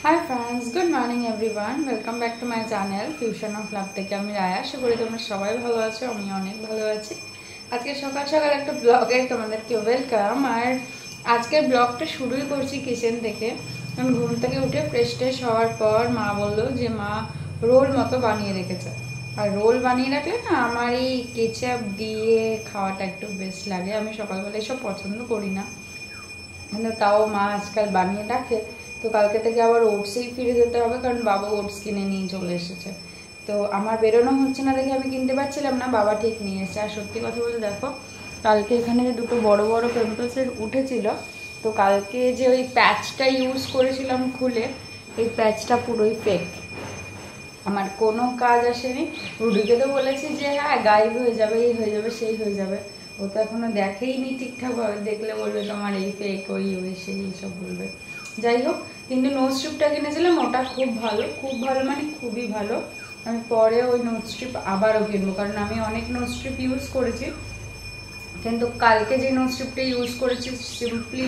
Hi friends, good morning everyone. Welcome back to my channel fusion of love থেকে আমি রায়া। আশা করি তোমরা সবাই ভালো আছো, আমি অনেক ভালো আছি। আজকে সকাল সকাল একটা ব্লগে তোমাদেরকে ওয়েলকাম। আর আজকের ব্লগটা শুরুই করছি কিচেন থেকে। আমি ঘুম থেকে উঠে ফ্রেশ ট্রেশ হওয়ার পর মা বললো যে মা রোল মতো বানিয়ে রেখেছে। আর রোল বানিয়ে রাখলে না আমার এই কেচাপ দিয়ে খাওয়াটা একটু বেশ লাগে। আমি সকালবেলা এসব পছন্দ করি না, কিন্তু তাও মা আজকাল বানিয়ে রাখে। তো কালকে থেকে আবার ওটসেই ফিরে যেতে হবে, কারণ বাবা ওটস কিনে নিয়ে চলে এসেছে। তো আমার বেরোনো হচ্ছে না দেখে আমি কিনতে পারছিলাম না, বাবা ঠিক নিয়ে এসেছে। আর সত্যি কথা বলে দেখো, কালকে এখানে যে দুটো বড় বড় পিম্পলসের উঠেছিল, তো কালকে যে ওই প্যাচটা ইউজ করেছিলাম খুলে, এই প্যাচটা পুরোই ফেক, আমার কোনো কাজ আসেনি। রুডিকে তো বলেছি যে হ্যাঁ গায়েব হয়ে যাবে, এই হয়ে যাবে, সেই হয়ে যাবে। ও তো এখনো দেখেইনি ঠিকঠাকভাবে, দেখলে বলবে তোমার এই ফেক, ওই ওই সেই এইসব বলবে। যাই হোক, কিন্তু নোজ স্ট্রিপটা কিনেছিলাম, ওটা খুব ভালো, খুব ভালো মানে খুবই ভালো। আমি পরে ওই নোজ স্ট্রিপ আবারও কিনবো, কারণ আমি অনেক নোজ স্ট্রিপ ইউজ করেছি, কিন্তু কালকে যে নোজ স্ট্রিপটা ইউজ করেছি সিম্পলি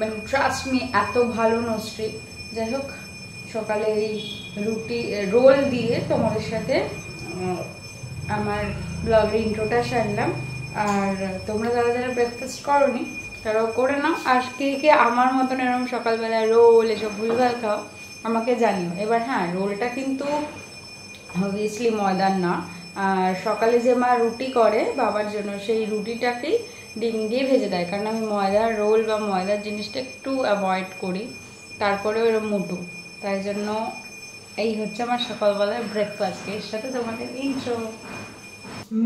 মানে ট্রাস্ট মি, এত ভালো নোজ স্ট্রিপ। যাই হোক, সকালে এই রোল দিয়ে তোমাদের সাথে আমার ব্লগের ইন্ট্রোটা সারলাম। আর তোমরা যারা যারা ব্রেকফাস্ট করোনি তারাও করে নাও। আর কে কে আমার মতন এরকম সকালবেলায় রোল এসব ভুলভাল খাও আমাকে জানিও। এবার হ্যাঁ, রোলটা কিন্তু অবভিয়াসলি ময়দার না। আর সকালে যে মা রুটি করে বাবার জন্য, সেই রুটিটাকেই ডিম দিয়ে ভেজে দেয়, কারণ আমি ময়দার রোল বা ময়দার জিনিসটা একটু অ্যাভয়েড করি, তারপরে ওরকম মোটু। তাই জন্য এই হচ্ছে আমার সকালবেলায় ব্রেকফাস্ট। এর সাথে তোমাদের ইন্ট্রো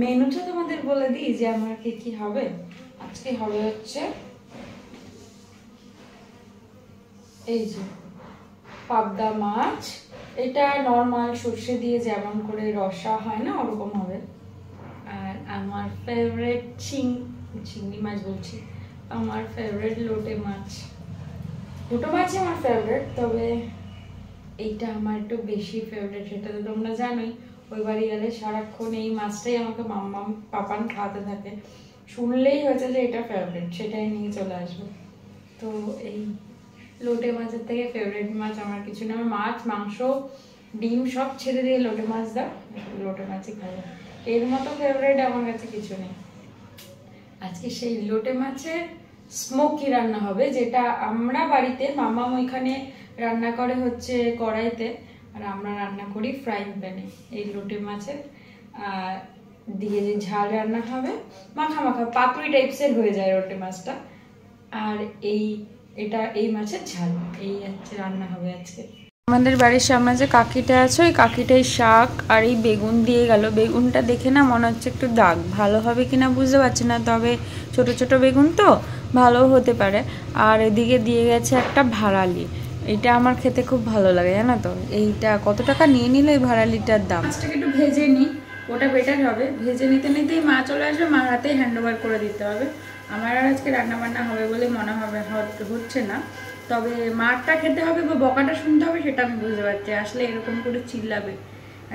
মেনুটা তোমাদের বলে দিই যে আমার কি হবে। আজকে হবে হচ্ছে এই যে পাবদা মাছ, এটা নর্মাল সর্ষে দিয়ে যেমন করে রসা হয় না, ওরকম হবে। আর আমার ফেভারিট চিংড়ি মাছ বলছি, আমার ফেভারিট লোটে মাছ। দুটো মাছই আমার ফেভারিট, তবে এইটা আমার একটু বেশি ফেভারিট। সেটা তো তোমরা জানোই, ওই বাড়ি গেলে সারাক্ষণ এই মাছটাই আমাকে মাম্মাম পাপান খাওয়াতে থাকে। শুনলেই হয়েছে যে এটা ফেভারিট, সেটাই নিয়ে চলে আসবো। তো এই লোটে মাছের থেকে ফেভারিট মাছ আমার কিছু না। আমার মাছ মাংস ডিম সব ছেড়ে দিয়ে লোটে মাছ দাও, লোটে মাছই খাবো। এর মতো ফেভারিট আমার কাছে কিছু নেই। আজকে সেই লোটে মাছের স্মোকি রান্না হবে, যেটা আমরা বাড়িতে মামাম ওইখানে রান্না করে হচ্ছে কড়াইতে, আর আমরা রান্না করি ফ্রাইং প্যানে। এই লোটে মাছের দিয়ে যে ঝাল রান্না হবে, মাখা মাখা পাতুরি টাইপসের হয়ে যায় লোটে মাছটা। আর এই মাছের ঝাল, এই হচ্ছে রান্না হবে আজকে। আমাদের বাড়ির সামনে যে কাকিটা আছে, ওই কাকিটাই শাক আর এই বেগুন দিয়ে গেল। বেগুনটা দেখে না মনে হচ্ছে একটু দাগ, ভালো হবে কিনা বুঝতে পারছি না, তবে ছোট ছোট বেগুন তো ভালো হতে পারে। আর এদিকে দিয়ে গেছে একটা ভাড়ালি, এটা আমার খেতে খুব ভালো লাগে, জানো তো। এইটা কত টাকা নিয়ে নিল এই ভাড়ালিটার দাম। মাছটাকে একটু ভেজে নিই, ওটা বেটার হবে। ভেজে নিতে নিতেই মা চলে আসবে, মার হাতেই হ্যান্ড ওভার করে দিতে হবে। আমার আর আজকে রান্নাবান্না হবে বলে মনে হবে হচ্ছে না, তবে মারটা খেতে হবে বা বকাটা শুনতে হবে সেটা আমি বুঝতে পারছি। আসলে এরকম করে চিল্লাবে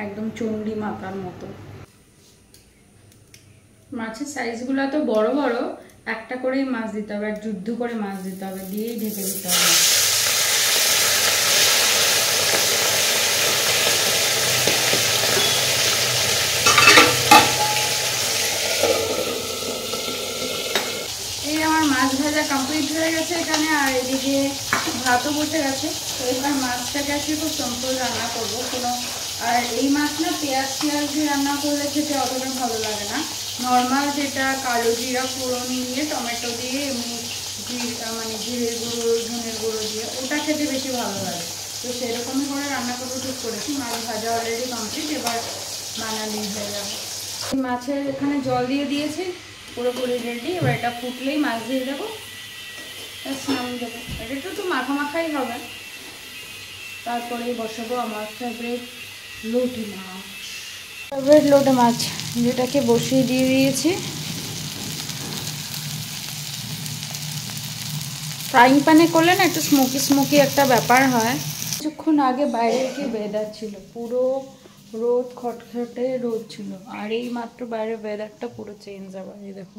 একদম চণ্ডী মাতার মতো। মাছের সাইজগুলো তো বড় বড়, একটা করেই মাছ দিতে হবে, আর যুদ্ধ করে মাছ দিতে হবে, দিয়েই ঢেকে দিতে হবে। এই আমার মাছ ভাজা কমপ্লিট হয়ে গেছে এখানে, আর এদিকে ভাতও বসে গেছে। তো এবার মাছটাকে আজকে খুব সিম্পল রান্না করবো কোনো। আর এই মাছ না পেঁয়াজ দিয়ে রান্না করলে খেতে অতটা ভালো লাগে না। নর্মাল যেটা কালো জিরা ফোড়ন দিয়ে টমেটো দিয়ে এমনি মানে জিরের গুঁড়ো ধনের গুঁড়ো দিয়ে, ওটা খেতে বেশি ভালো লাগে। তো সেরকমই করে রান্না করবো ঠিক করেছি। মাছ ভাজা অলরেডি কমপ্লিট, এবার বানালেই হয়ে যাবে। মাছের এখানে জল দিয়ে দিয়েছি, পুরোপুরি রেডি। এবার এটা ফুটলেই মাছ দিয়ে দেবো, নামিয়ে দেবো। এটা একটু মাখা মাখাই হবে। তারপরেই বসাবো আমার ফেভারিট লোটে মাছ, যেটাকে বসিয়ে দিয়ে দিয়েছি। ফ্রাইং প্যানে করলে না একটু স্মোকি একটা ব্যাপার হয়। কিছুক্ষণ আগে বাইরে কি ওয়েদার ছিল, পুরো রোদ, খটখটে রোদ ছিল, আর এই মাত্র বাইরের ওয়েদারটা পুরো চেঞ্জ আবার। এই দেখো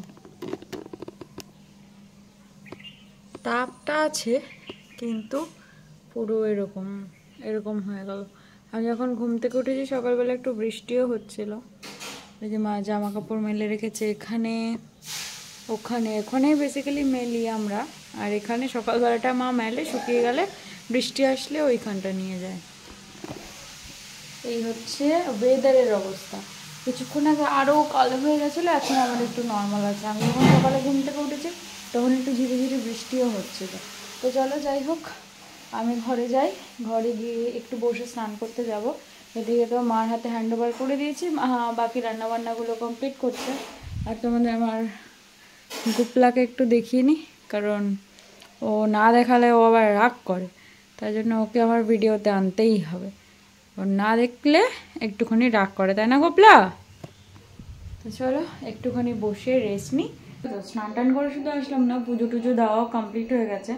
তাপটা আছে, কিন্তু পুরো এরকম এরকম হয়ে গেল। আমি যখন ঘুম থেকে উঠেছি সকালবেলা একটু বৃষ্টিও হচ্ছিল। এই যে মা জামা কাপড় মেলে রেখেছে এখানে ওখানে, ওখানে বেসিক্যালি মেলি আমরা, আর এখানে সকালবেলাটা মা মেলে, শুকিয়ে গেলে বৃষ্টি আসলে ওইখানটা নিয়ে যায়। এই হচ্ছে ওয়েদারের অবস্থা। কিছুক্ষণ আগে আরও কালো হয়ে গেছিলো, এখন আমাদের একটু নর্মাল আছে। আমি যখন সকালে ঘুম থেকে উঠেছি তখন একটু ধীরে ধীরে বৃষ্টিও হচ্ছিল। তো চলো যাই হোক, আমি ঘরে যাই, ঘরে গিয়ে একটু বসে স্নান করতে যাব। এদিকে তো মার হাতে হ্যান্ড ওভার করে দিয়েছি, বাকি রান্নাবান্নাগুলো কমপ্লিট করছে। আর তোমাদের আমার গুপলাকে একটু দেখিয়ে নিই, কারণ ও না দেখালে ও আবার রাগ করে, তাই জন্য ওকে আমার ভিডিওতে আনতেই হবে। ও না দেখলে একটুখানি রাগ করে, তাই না গোপলা? তো চলো একটুখানি বসে রেস্ট নিই। তো স্নান টান করে শুধু আসলাম না, পুজো টুজো দেওয়াও কমপ্লিট হয়ে গেছে।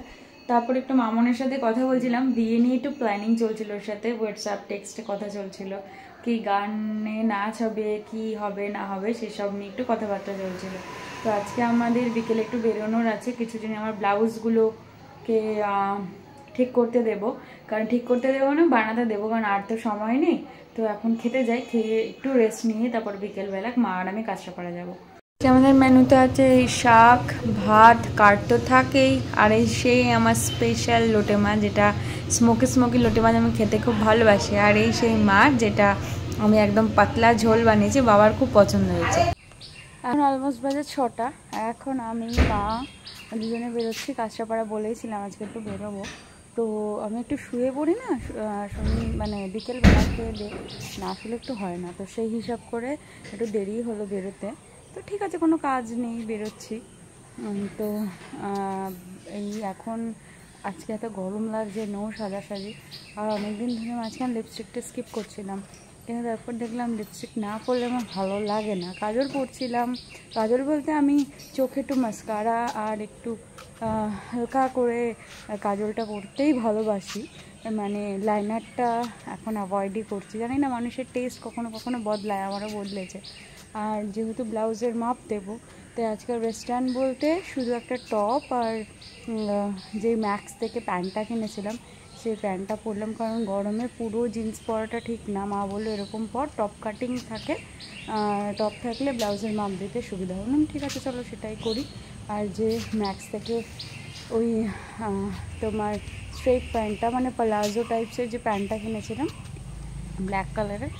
তারপর একটু মামনের সাথে কথা বলছিলাম, বিয়ে নিয়ে একটু প্ল্যানিং চলছিল, ওর সাথে হোয়াটসঅ্যাপ টেক্সটে কথা চলছিল, কি গানে নাচ হবে, কি হবে না হবে সেসব নিয়ে একটু কথাবার্তা চলছিল। তো আজকে আমাদের বিকেলে একটু বেরোনোর আছে, কিছুদিন আমার ব্লাউজগুলোকে ঠিক করতে দেবো, কারণ ঠিক করতে দেবো না বানাতে দেবো, কারণ আর তো সময় নেই। তো এখন খেতে যাই, খেয়ে একটু রেস্ট নিয়ে তারপর বিকেলবেলা মা আর আমি কাঁচরাপাড়া যাবো। আমাদের মেনুতে আছে এই শাক, ভাত, কাঠ তো থাকেই, আর এই সেই আমার স্পেশাল লোটে মাছ, যেটা স্মোকি লোটে মাছ আমি খেতে খুব ভালোবাসি। আর এই সেই মাছ যেটা আমি একদম পাতলা ঝোল বানিয়েছি, বাবার খুব পছন্দ হয়েছে। এখন অলমোস্ট বাজে 6টা। এখন আমি মা দুজনে বেরোচ্ছি কাঁচরাপাড়া, বলেইছিলাম আজকে একটু বেরোবো। তো আমি একটু শুয়ে পড়ি না, মানে বিকেলবেলা খেয়ে না আসলে একটু হয় না, তো সেই হিসাব করে একটু দেরি হলো বেরোতে। তো ঠিক আছে, কোনো কাজ নেই, বেরোচ্ছি। তো এই এখন আজকে এত গরম লাগছে, নো সাজাসাজি। আর অনেকদিন ধরে মাঝখানে লিপস্টিকটা স্কিপ করছিলাম, কিন্তু তারপর দেখলাম লিপস্টিক না পরলে আমার ভালো লাগে না। কাজল পরছিলাম, কাজল বলতে আমি চোখে একটু মাস্কারা আর একটু হালকা করে কাজলটা পরতেই ভালোবাসি, মানে লাইনারটা এখন অ্যাভয়েডই করছি। জানি না মানুষের টেস্ট কখনো কখনো বদলায়, আমারও বদলেছে। আর যেহেতু ব্লাউজের মাপ দেবো, তাই আজকাল ওয়েস্টার্ন বলতে শুধু একটা টপ আর যে ম্যাক্স থেকে প্যান্টটা কিনেছিলাম সেই প্যান্টটা পরলাম, কারণ গরমে পুরো জিন্স পরাটা ঠিক না। মা বললো এরকম পর, টপ কাটিং থাকে, টপ থাকলে ব্লাউজের মাপ দিতে সুবিধা হবে। ঠিক আছে চলো সেটাই করি। আর যে ম্যাক্স থেকে ওই তোমার স্ট্রেট প্যান্টটা, মানে প্লাজো টাইপসের যে প্যান্টটা কিনেছিলাম ব্ল্যাক কালারের,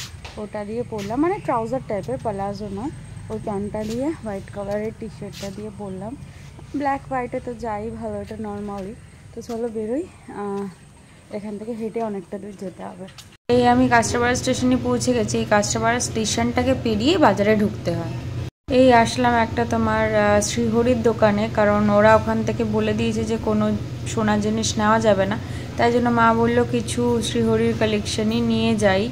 ওটা দিয়ে পরলাম, মানে ট্রাউজার টাইপের, প্লাজো নয়, ওই প্যান্টটা দিয়ে হোয়াইট কালারের টি শার্টটা দিয়ে পরলাম। ব্ল্যাক হোয়াইটে তো যাই ভালো, এটা নর্মালি। তো চলো বেরোই, এখান থেকে হেঁটে অনেকটা দূর যেতে হবে। এই আমি কাঁচরাপাড়া স্টেশনে পৌঁছে গেছি। এই কাঁচরাপাড়া স্টেশনটাকে পেরিয়ে বাজারে ঢুকতে হয়। এই আসলাম একটা তোমার শ্রীহরির দোকানে, কারণ ওরা ওখান থেকে বলে দিয়েছে যে কোনো সোনার জিনিস নেওয়া যাবে না, তাই জন্য মা বললো কিছু শ্রীহরির কালেকশনই নিয়ে যাই,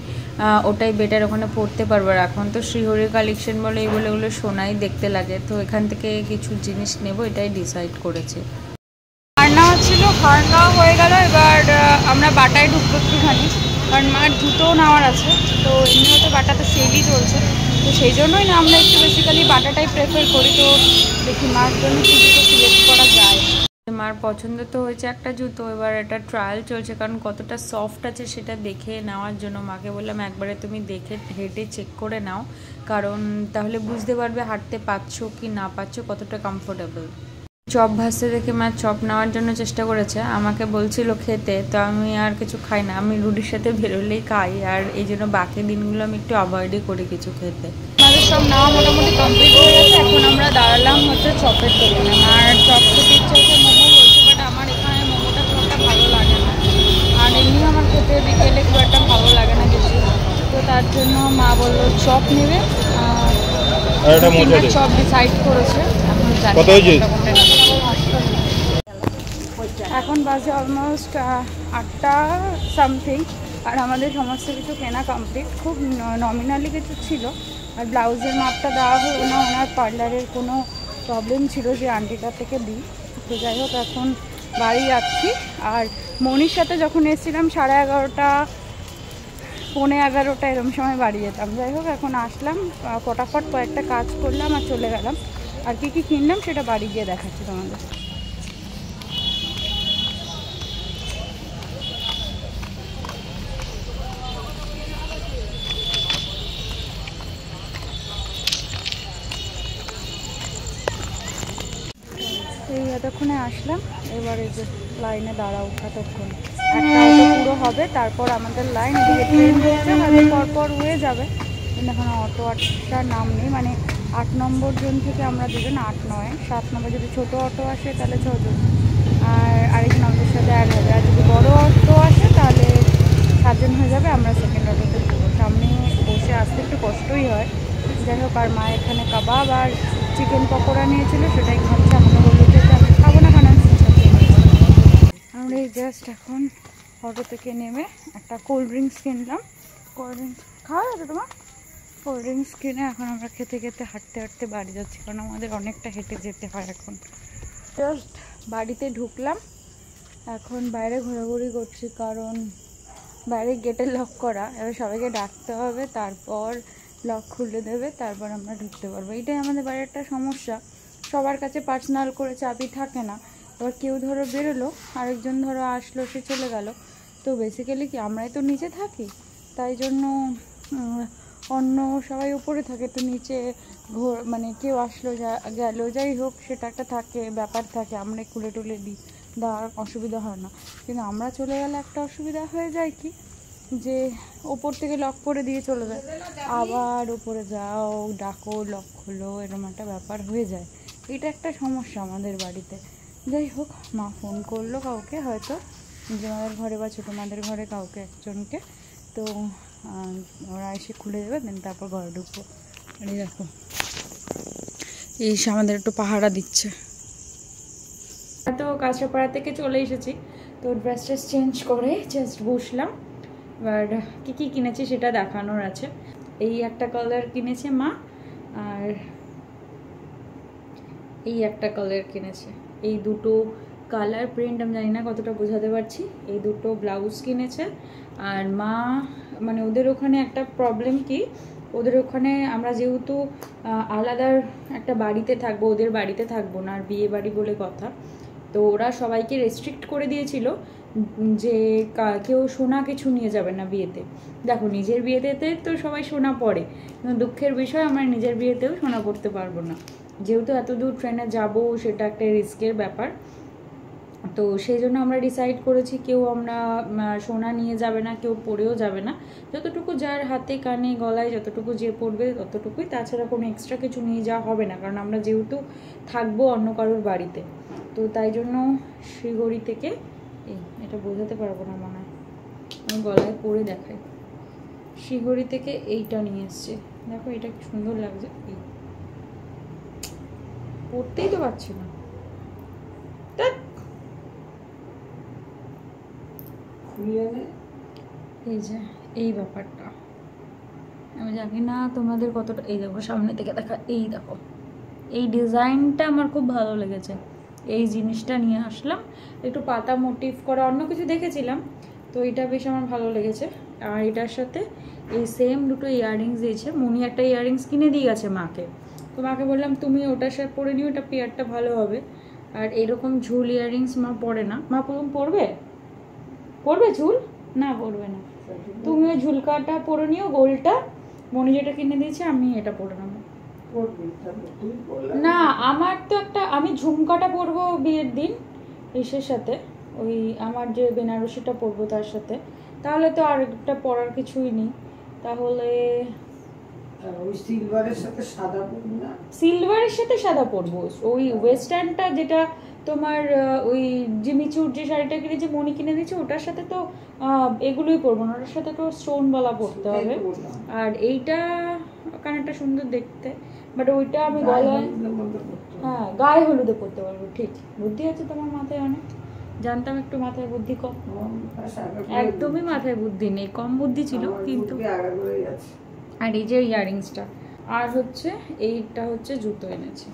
ওটাই বেটার, ওখানে পড়তে পারবো। আর এখন তো শ্রীহরির কালেকশন বলে এগুলো এগুলো সোনাই দেখতে লাগে, তো এখান থেকে কিছু জিনিস নেব, এটাই ডিসাইড করেছে। হার নেওয়া ছিল, হার নেওয়া হয়ে গেল, এবার আমরা বাটায় ঢুকবো একটুখানি, কারণ মার জুতোও নেওয়ার আছে। তো এমনিও তো বাটাতে সেলই চলছে, তো সেই জন্যই না আমরা একটু বেসিক্যালি বাটাটাই প্রেফার করি। তো দেখি মার জন্য কি জুতো সিলেক্ট করা যায়। মার পছন্দ তো হয়েছে একটা জুতো, এবার এটা ট্রায়াল চলছে, কারণ কতটা সফট আছে সেটা দেখে নেওয়ার জন্য মাকে বললাম একবারে তুমি দেখে হেঁটে চেক করে নাও, কারণ তাহলে বুঝতে পারবে হাঁটতে পারছো কি না পারছো, কতটা কমফোর্টেবল। চপ ভাজতে দেখে মা চপ নেওয়ার জন্য চেষ্টা করেছে, আমাকে বলছিল খেতে, তো আমি আর কিছু খাই না, আমি রুটির সাথে বেরোলেই খাই, আর এই জন্য বাকি দিনগুলো আমি একটু অ্যাভয়েডই করি কিছু খেতে। আমাদের সব নেওয়া মোটামুটি কমপ্লিট হয়ে গেছে, এখন আমরা দাঁড়ালাম হচ্ছে চপের দোকানে। আর চপ খেতে ইচ্ছে হচ্ছে, মোমো বলছে, বাট আমার এখানে মোমোটা খুব একটা ভালো লাগে না, আর এমনি আমার খেতে বিকেলে খুব একটা ভালো লাগে না কিছু, তো তার জন্য মা বললো চপ নেবে, চপ ডিসাইড করেছে। এখন বাজে অলমোস্ট 8টা সামথিং, আর আমাদের সমস্ত কিছু কেনা কমপ্লিট। খুব নমিনালি কিছু ছিল, আর ব্লাউজের মাপটা দেওয়া হলো না, ওনার পার্লারের কোনো প্রবলেম ছিল যে আন্টিটার থেকে দিই। তো যাই হোক এখন বাড়ি যাচ্ছি। আর মনির সাথে যখন এসেছিলাম 11:30 পৌনে 11টা এরকম সময় বাড়ি যেতাম। যাই হোক এখন আসলাম, ফটাফট কয়েকটা কাজ করলাম আর চলে গেলাম। আর কি কি কিনলাম সেটা বাড়ি গিয়ে দেখাচ্ছি তোমাদের। এতক্ষণে আসলাম, এবারে যে লাইনে দাঁড়াও কতক্ষণ, একটা অটো পুরো হবে তারপর আমাদের লাইন। এদিকে ট্রেন হচ্ছে, হয়তো পরপর হয়ে যাবে, কিন্তু এখন অটো আসার নাম নেই। মানে 8 নম্বর জন থেকে আমরা দুজন, 8 নয় 7 নম্বর যদি ছোটো অটো আসে তাহলে 6 জন, আর আরেকজন আমাদের সাথে অ্যাড হবে। আর যদি বড় অটো আসে তাহলে 7 জন হয়ে যাবে। আমরা সেকেন্ড অটোতে উঠবো। সামনে বসে আসতে একটু কষ্টই হয়, যাই হোক। আর মা এখানে কাবাব আর চিকেন পকোড়া নিয়েছিল, সেটাই খাচ্ছে। আমাকে বললো যে আমি খাবো না, কারণ আমরা এই জাস্ট এখন অটো থেকে নেমে একটা কোল্ড ড্রিঙ্কস কিনলাম। কোল্ড ড্রিঙ্কস খাওয়া যাবে তোমার? কোল্ড ড্রিঙ্কস কিনে এখন আমরা খেতে খেতে হাঁটতে হাঁটতে বাড়ি যাচ্ছি, কারণ আমাদের অনেকটা হেঁটে যেতে হয়। এখন জাস্ট বাড়িতে ঢুকলাম, এখন বাইরে ঘোরাঘুরি করছি, কারণ বাইরে গেটে লক করা। এবার সবাইকে ডাকতে হবে, তারপর লক খুলে দেবে, তারপর আমরা ঢুকতে পারবো। এটাই আমাদের বাড়ির একটা সমস্যা, সবার কাছে পার্সোনাল করে চাবি থাকে না। এবার কেউ ধরো বেরোলো, আরেকজন ধরো আসলো, সে চলে গেল, তো বেসিক্যালি কি আমরাই তো নিচে থাকি, তাই জন্য অন্য সবাই উপরে থাকে, তো নিচে মানে কেউ আসলো গেল, যাই হোক, সেটা একটা থাকে, ব্যাপার থাকে। আমরা খুলে টুলে দিই, দেওয়ার অসুবিধা হয় না। কিন্তু আমরা চলে গেলে একটা অসুবিধা হয়ে যায় কি, যে ওপর থেকে লক করে দিয়ে চলে যায়, আবার উপরে যাও, ডাকো, লক খোলো, এরকম একটা ব্যাপার হয়ে যায়। এটা একটা সমস্যা আমাদের বাড়িতে। যাই হোক, মা ফোন করলো কাউকে, হয়তো নিজেদের ঘরে বা ছোটো মাদের ঘরে কাউকে একজনকে, তো ওরা এসে খুলে দেবে, দেন তারপর ঘরে ঢুকবো। আর এই দেখো, এই আমাদের একটু পাহারা দিচ্ছে। তো কাঁচরাপাড়া থেকে চলে এসেছি, তো ড্রেস ট্রেস চেঞ্জ করে জাস্ট বসলাম। এবার কী কী কিনেছি সেটা দেখানোর আছে। এই একটা কালার কিনেছে মা, আর এই একটা কালার কিনেছে। এই দুটো কালার প্রিন্ট আমি জানি না কতটা বোঝাতে পারছি। এই দুটো ব্লাউজ কিনেছে। আর মা মানে ওদের ওখানে একটা প্রবলেম কি, ওদের ওখানে আমরা যেহেতু আলাদা একটা বাড়িতে থাকবো, ওদের বাড়িতে থাকবো না, আর বিয়ে বাড়ি বলে কথা, তো ওরা সবাইকে রেস্ট্রিক্ট করে দিয়েছিল যে কেউ সোনা কিছু নিয়ে যাবে না বিয়েতে। দেখো, নিজের বিয়েতে তো সবাই সোনা পরে, কিন্তু দুঃখের বিষয় আমরা নিজের বিয়েতেও সোনা পরতে পারবো না, যেহেতু এত দূর ট্রেনে যাবো, সেটা একটা রিস্কের ব্যাপার। তো সেই জন্য আমরা ডিসাইড করেছি কেউ আমরা সোনা নিয়ে যাবে না, কেউ পরেও যাবে না। যতটুকু যার হাতে কানে গলায় যতটুকু যে পড়বে ততটুকুই, তাছাড়া কোনো এক্সট্রা কিছু নিয়ে যাওয়া হবে না, কারণ আমরা যেহেতু থাকবো অন্য কারোর বাড়িতে। তো তাই জন্য শিলিগুড়ি থেকে, এটা বোঝাতে পারবো না মনে হয়, আমি গলায় পরে দেখাই। শিলিগুড়ি থেকে এইটা নিয়ে এসছে, দেখো এটা কি সুন্দর লাগছে। এই পরতেই তো পারছি না, এই যে এই ব্যাপারটা আমি জানি না তোমাদের কতটা। এই দেখো, সামনে থেকে দেখা, এই দেখো, এই ডিজাইনটা আমার খুব ভালো লেগেছে। এই জিনিসটা নিয়ে আসলাম, একটু পাতা মোটিভ করা, অন্য কিছু দেখেছিলাম, তো এটা বেশ আমার ভালো লেগেছে। আর এটার সাথে এই সেম দুটো ইয়াররিংস দিয়েছে। মনি একটা ইয়াররিংস কিনে দিয়ে গেছে মাকে, তো মাকে বললাম তুমি ওটার সাথে পরে নিও, ওটা পেয়ারটা ভালো হবে। আর এরকম ঝুল ইয়াররিংস মা পরে না। মা প্রথম পরবে ঝুল? না, পরবে না। তুমি ওই ঝুলকাটা পরে নিও, গোলটা। মনি যেটা কিনে দিয়েছে আমি এটা পরে নেবো। না, আমার তো একটা, আমি ঝুমকাটা পরবো বিয়ের দিন ইসের সাথে, ওই আমার যে বেনারসিটা পরবো তার সাথে, তাহলে তো আর একটা পরার কিছুই নেই। তাহলে সিলভারের সাথে সাদা পরবো। ওই ওয়েস্টার্নটা যেটা তোমার ওই জিমিচুর যে শাড়িটা কিনেছে, মনি কিনে দিয়েছে, ওটার সাথে তো এগুলোই পরবো না, ওটার সাথে তো স্টোনওয়ালা পরতে হবে। আর এইটা কানেরটা সুন্দর দেখতে, বাট ওইটা আমি গলায়, হ্যাঁ গায়ে হলুদে পরতে পারবো। ঠিক বুদ্ধি আছে তোমার মাথায় অনেক, জানতাম একটু মাথায় বুদ্ধি কম। একদমই মাথায় বুদ্ধি নেই, কম বুদ্ধি ছিল কিন্তু। আর এই যে ইয়াররিংসটা, আর হচ্ছে এইটা হচ্ছে জুতো এনেছি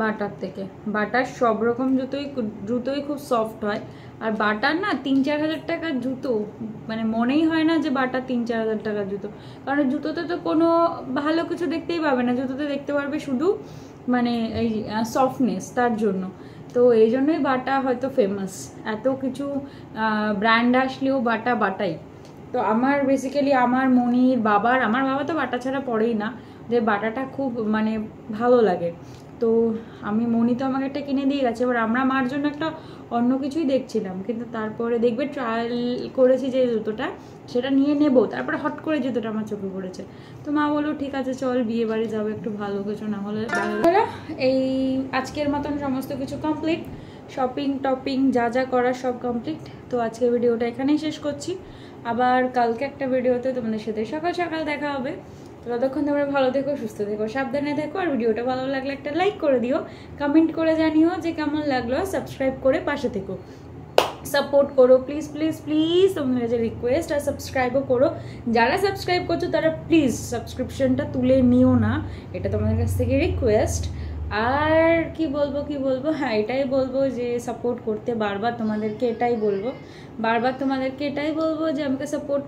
বাটার থেকে। বাটার সব রকম জুতোই খুব সফট হয়। আর বাটার না 3-4 হাজার টাকার জুতো, মানে মনেই হয় না যে বাটার 3-4 হাজার টাকার জুতো, কারণ জুতোতে তো কোনো ভালো কিছু দেখতেই পাবে না, জুতোতে দেখতে পারবে শুধু মানে এই সফটনেস, তার জন্য। তো এই জন্যই বাটা হয়তো ফেমাস। এত কিছু ব্র্যান্ড আসলেও বাটাই। তো আমার বেসিক্যালি আমার মনির বাবার, আমার বাবা তো বাটা ছাড়া পরেই না, যে বাটাটা খুব মানে ভালো লাগে। তো মনি তো আমাকে একটা কিনে দিয়ে গেছে, এবার আমরা মার জন্য একটা অন্য কিছুই দেখছিলাম, কিন্তু তারপরে দেখবে ট্রায়াল করেছি যে জুতোটা সেটা নিয়ে নেব, তারপরে হট করে জুতোটা আমার চোখে পড়েছে। তো মা বললো ঠিক আছে চল বিয়ে বাড়ি যাবো, একটু ভালো কিছু না হলে। এই আজকের মতন সমস্ত কিছু কমপ্লিট, শপিং টপিং যা যা করার সব কমপ্লিট। তো আজকের ভিডিওটা এখানেই শেষ করছি, আবার কালকে একটা ভিডিওতে তোমাদের সাথে সকাল সকাল দেখা হবে। তো ততক্ষণ তোমরা ভালো থেকো, সুস্থ থেকো, সাবধানে থেকো। আর ভিডিওটা ভালো লাগলে একটা লাইক করে দিও, কমেন্ট করে জানিও যে কেমন লাগলো, সাবস্ক্রাইব করে পাশে থেকো, সাপোর্ট করো প্লিজ প্লিজ প্লিজ, তোমাদের কাছে রিকোয়েস্ট। আর সাবস্ক্রাইবও করো, যারা সাবস্ক্রাইব করছো তারা প্লিজ সাবস্ক্রিপশনটা তুলে নিও না, এটা তোমাদের কাছ থেকে রিকোয়েস্ট। আর কি বলবো, হ্যাঁ এটাই বলবো যে সাপোর্ট করতে, বারবার তোমাদেরকে এটাই বলবো যে আমাকে সাপোর্ট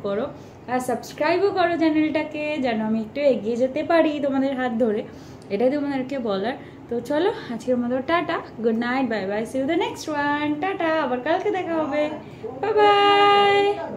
করো আর সাবস্ক্রাইবও করো চ্যানেলটাকে, যেন আমি একটু এগিয়ে যেতে পারি তোমাদের হাত ধরে, এটাই তোমাদেরকে বলার। তো চলো আজকের মতো tata, good night, bye bye, see you the next one, tata, আবার কালকে দেখা হবে, বাই বাই।